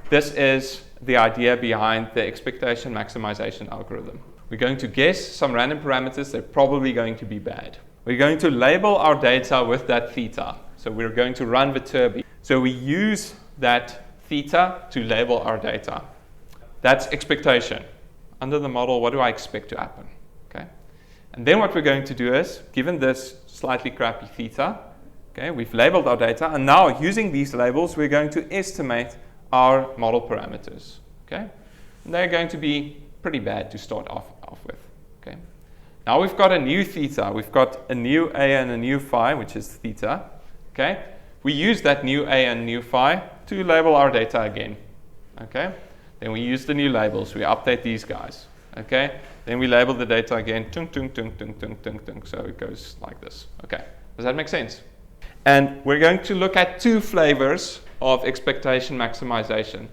This is the idea behind the expectation maximization algorithm. We're going to guess some random parameters. They're probably going to be bad. We're going to label our data with that theta. So we're going to run Viterbi. So we use that theta to label our data. That's expectation. Under the model, what do I expect to happen? Okay. And then what we're going to do is, given this slightly crappy theta, okay, we've labeled our data, and now using these labels, we're going to estimate our model parameters. Okay. And they're going to be pretty bad to start off with. Okay. Now we've got a new theta. We've got a new a and a new phi, which is theta. Okay. We use that new a and new phi to label our data again. Okay. Then we use the new labels. We update these guys. Okay. Then we label the data again. Tung, tung, tung, tung, tung, tung, tung. So it goes like this. Okay. Does that make sense? And we're going to look at two flavors of expectation maximization.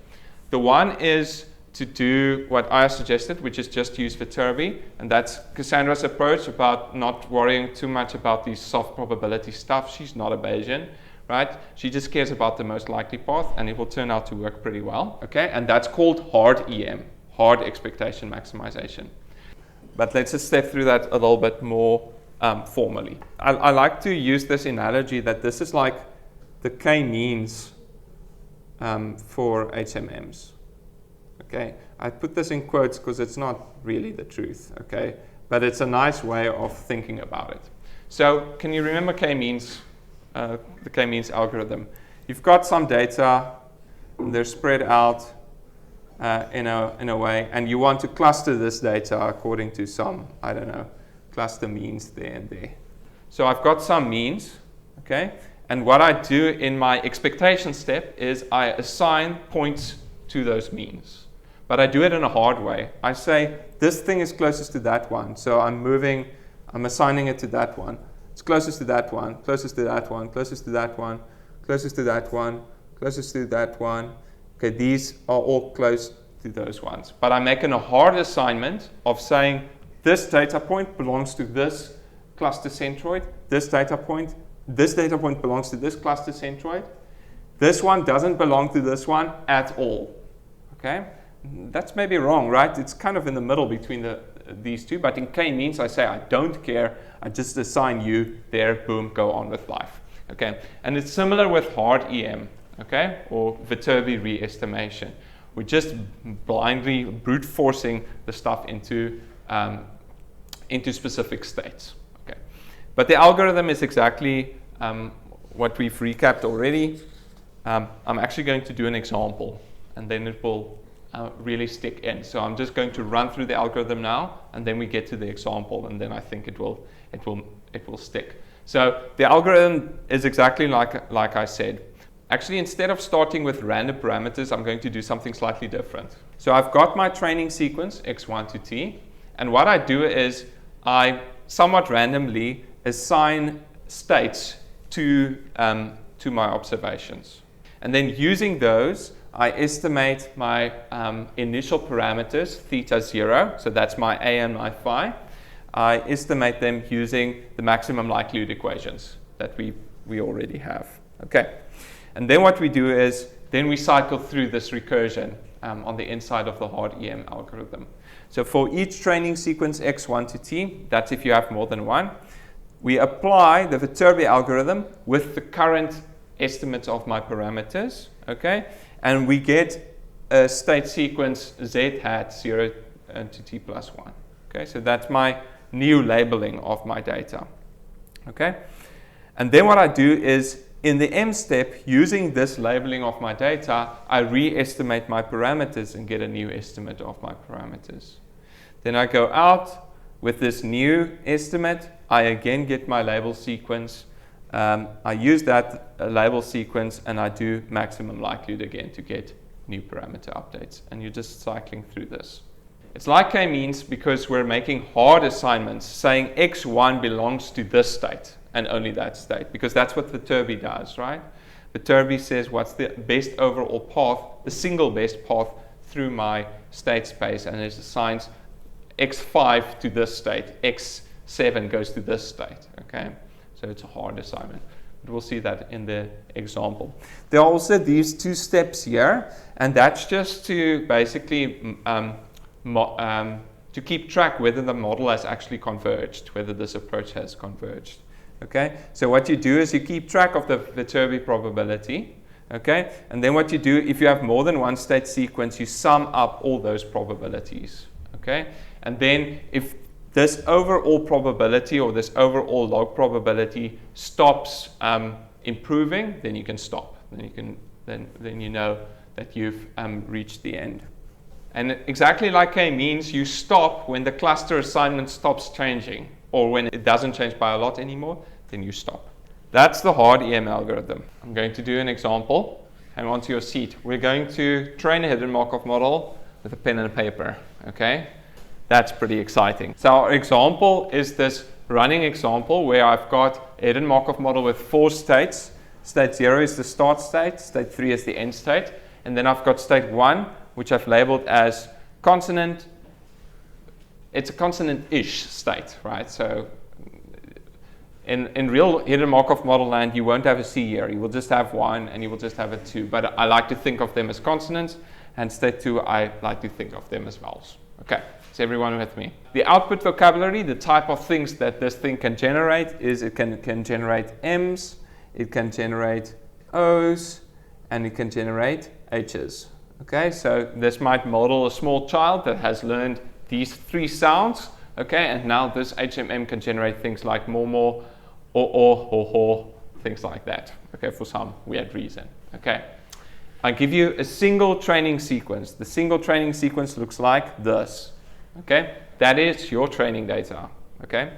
The one is to do what I suggested, which is just use Viterbi, and that's Cassandra's approach about not worrying too much about these soft probability stuff. She's not a Bayesian, right? She just cares about the most likely path, and it will turn out to work pretty well, okay? And that's called hard EM, hard expectation maximization. But let's just step through that a little bit more formally. I like to use this analogy that this is like the k-means for HMMs. Okay, I put this in quotes because it's not really the truth, okay? But it's a nice way of thinking about it. So can you remember k-means, the k-means algorithm? You've got some data, and they're spread out in a way, and you want to cluster this data according to some, I don't know, cluster means there and there. So I've got some means, okay? And what I do in my expectation step is I assign points to those means. But I do it in a hard way. I say, this thing is closest to that one. So I'm assigning it to that one. It's closest to that one, closest to that one, closest to that one, closest to that one, closest to that one. Okay, these are all close to those ones. But I'm making a hard assignment of saying, this data point belongs to this cluster centroid. This data point belongs to this cluster centroid. This one doesn't belong to this one at all. Okay? That's maybe wrong, right? It's kind of in the middle between these two, but in k-means I say I don't care, I just assign you there, boom, go on with life. Okay, and it's similar with hard EM, okay, or Viterbi re-estimation. We're just blindly brute forcing the stuff into specific states. Okay, but the algorithm is exactly what we've recapped already. I'm actually going to do an example, and then it will really stick in. So I'm just going to run through the algorithm now, and then we get to the example, and then I think it will stick. So the algorithm is exactly like I said. Actually, instead of starting with random parameters, I'm going to do something slightly different. So I've got my training sequence x1 to t, and what I do is I somewhat randomly assign states to my observations, and then using those, I estimate my initial parameters, theta 0, so that's my a and my phi. I estimate them using the maximum likelihood equations that we already have. Okay, and then what we do is, then we cycle through this recursion on the inside of the hard EM algorithm. So for each training sequence x1 to t, that's if you have more than one, we apply the Viterbi algorithm with the current estimates of my parameters, okay? And we get a state sequence z hat 0 to t plus 1. Okay, so that's my new labeling of my data. Okay, and then what I do is in the M step, using this labeling of my data, I re-estimate my parameters and get a new estimate of my parameters. Then I go out with this new estimate. I again get my label sequence. I use that label sequence and I do maximum likelihood again to get new parameter updates. And you're just cycling through this. It's like k-means because we're making hard assignments saying x1 belongs to this state and only that state, because that's what Viterbi does, right? Viterbi says what's the best overall path, the single best path through my state space, and it assigns x5 to this state, x7 goes to this state, okay? So it's a hard assignment. But we'll see that in the example. There are also these 2 steps here, and that's just to basically to keep track whether the model has actually converged, whether this approach has converged. Okay, so what you do is you keep track of the Viterbi probability. Okay, and then what you do, if you have more than one state sequence, you sum up all those probabilities. Okay, and then if this overall probability or this overall log probability stops improving, then you can stop. Then you can then you know that you've reached the end. And exactly like k-means, you stop when the cluster assignment stops changing, or when it doesn't change by a lot anymore, then you stop. That's the hard EM algorithm. I'm going to do an example. Hang on to your seat. We're going to train a hidden Markov model with a pen and a paper. Okay? That's pretty exciting. So our example is this running example where I've got a hidden Markov model with 4 states. State 0 is the start state. State 3 is the end state. And then I've got state 1, which I've labeled as consonant. It's a consonant-ish state, right? So in real hidden Markov model land, you won't have a C here. You will just have 1 and you will just have a 2. But I like to think of them as consonants, and state 2, I like to think of them as vowels. Okay, is everyone with me? The output vocabulary, the type of things that this thing can generate is it can generate M's, it can generate O's, and it can generate H's. Okay, so this might model a small child that has learned these 3 sounds. Okay, and now this HMM can generate things like more, or, things like that. Okay, for some weird reason. Okay, I give you a single training sequence. The single training sequence looks like this. Okay, that is your training data. Okay,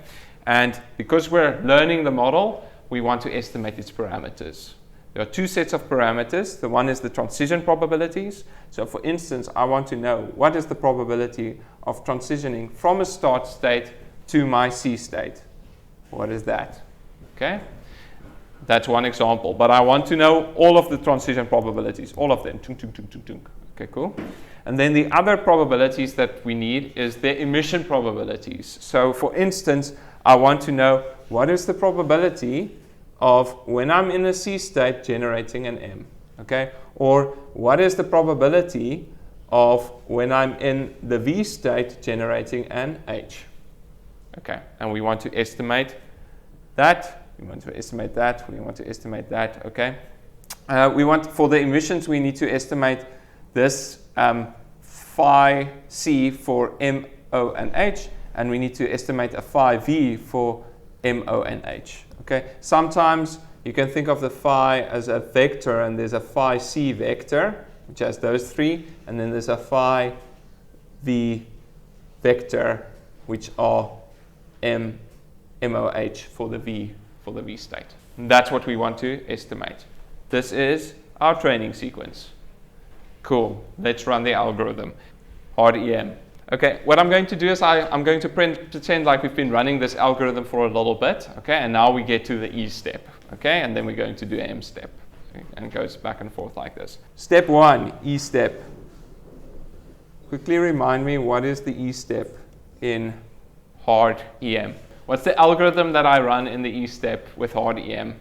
and because we're learning the model, we want to estimate its parameters. There are 2 sets of parameters. The one is the transition probabilities. So for instance, I want to know what is the probability of transitioning from a start state to my C state. What is that? Okay, that's one example. But I want to know all of the transition probabilities, all of them. Okay, cool. And then the other probabilities that we need is the emission probabilities. So for instance, I want to know what is the probability of when I'm in a C state generating an M, okay? Or what is the probability of when I'm in the V state generating an H, okay? And we want to estimate that, we want to estimate that, we want to estimate that, okay? For the emissions, we need to estimate this phi C for M, O, and H, and we need to estimate a phi V for M, O, and H. Okay. Sometimes you can think of the phi as a vector, and there's a phi C vector, which has those 3, and then there's a phi V vector, which are M, O, H for the V state. And that's what we want to estimate. This is our training sequence. Cool. Let's run the algorithm. Hard EM. Okay, what I'm going to do is I'm going to pretend like we've been running this algorithm for a little bit, okay, and now we get to the E step, okay, and then we're going to do M step, okay? And it goes back and forth like this. Step 1, E step. Quickly remind me, what is the E step in hard EM? What's the algorithm that I run in the E step with hard EM?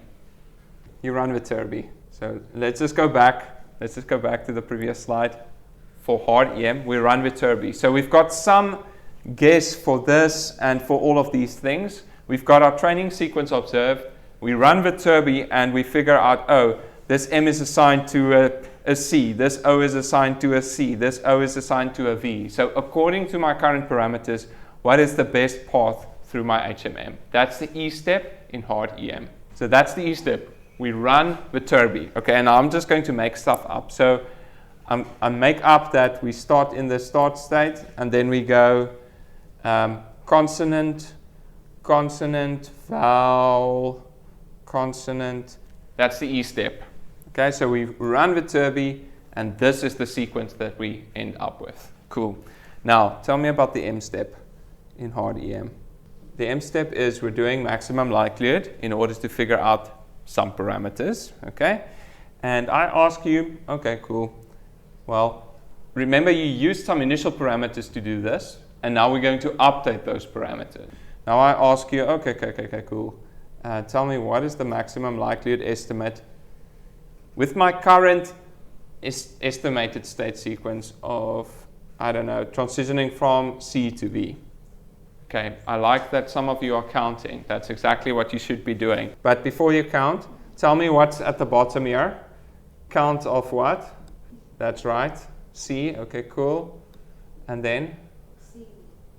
You run Viterbi. So let's just go back to the previous slide. For hard EM, we run Viterbi. So we've got some guess for this and for all of these things. We've got our training sequence observed. We run Viterbi and we figure out, oh, this M is assigned to a C. This O is assigned to a C. This O is assigned to a V. So according to my current parameters, what is the best path through my HMM? That's the E step in hard EM. So that's the E step. We run Viterbi. Okay, and I'm just going to make stuff up. So I make up that we start in the start state, and then we go consonant, consonant, vowel, consonant. That's the E step. Okay, so we run Viterbi, and this is the sequence that we end up with. Cool. Now, tell me about the M step in hard EM. The M step is we're doing maximum likelihood in order to figure out some parameters, okay? And I ask you, okay, cool. Well, remember you used some initial parameters to do this, and now we're going to update those parameters. Now I ask you, okay, cool. Tell me what is the maximum likelihood estimate with my current estimated state sequence of, I don't know, transitioning from C to V. Okay, I like that some of you are counting. That's exactly what you should be doing. But before you count, tell me what's at the bottom here. Count of what? That's right. C, okay, cool. And then?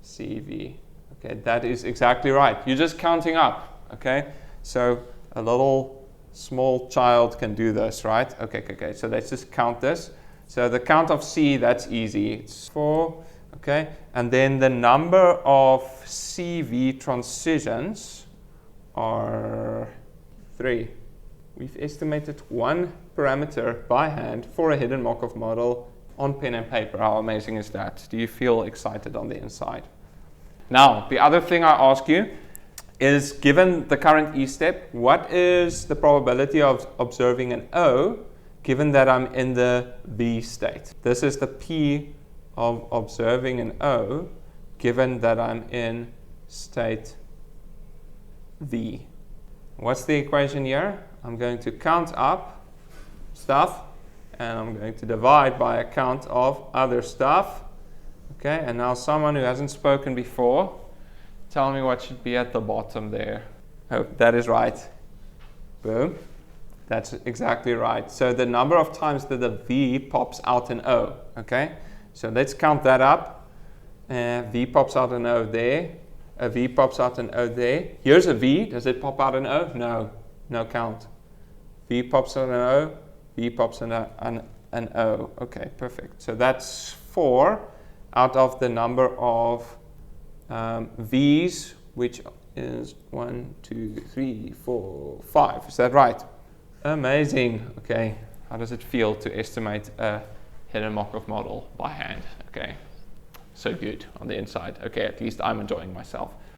CV. Okay, that is exactly right. You're just counting up, okay? So a little small child can do this, right? Okay, so let's just count this. So the count of C, that's easy. It's 4, okay? And then the number of CV transitions are 3. We've estimated 1 parameter by hand for a hidden Markov model on pen and paper. How amazing is that? Do you feel excited on the inside? Now, the other thing I ask you is, given the current E step, what is the probability of observing an O given that I'm in the V state? This is the P of observing an O given that I'm in state V. What's the equation here? I'm going to count up stuff and I'm going to divide by a count of other stuff. Okay, and now someone who hasn't spoken before, tell me what should be at the bottom there. Oh, that is right. Boom. That's exactly right. So the number of times that the V pops out an O. Okay, so let's count that up. V pops out an O there. A V pops out an O there. Here's a V. Does it pop out an O? No. No count. V pops out an O. V pops an O. Okay, perfect. So that's 4 out of the number of V's, which is 1, 2, 3, 4, 5. Is that right? Amazing. Okay. How does it feel to estimate a hidden Markov model by hand? Okay. So good on the inside. Okay, at least I'm enjoying myself.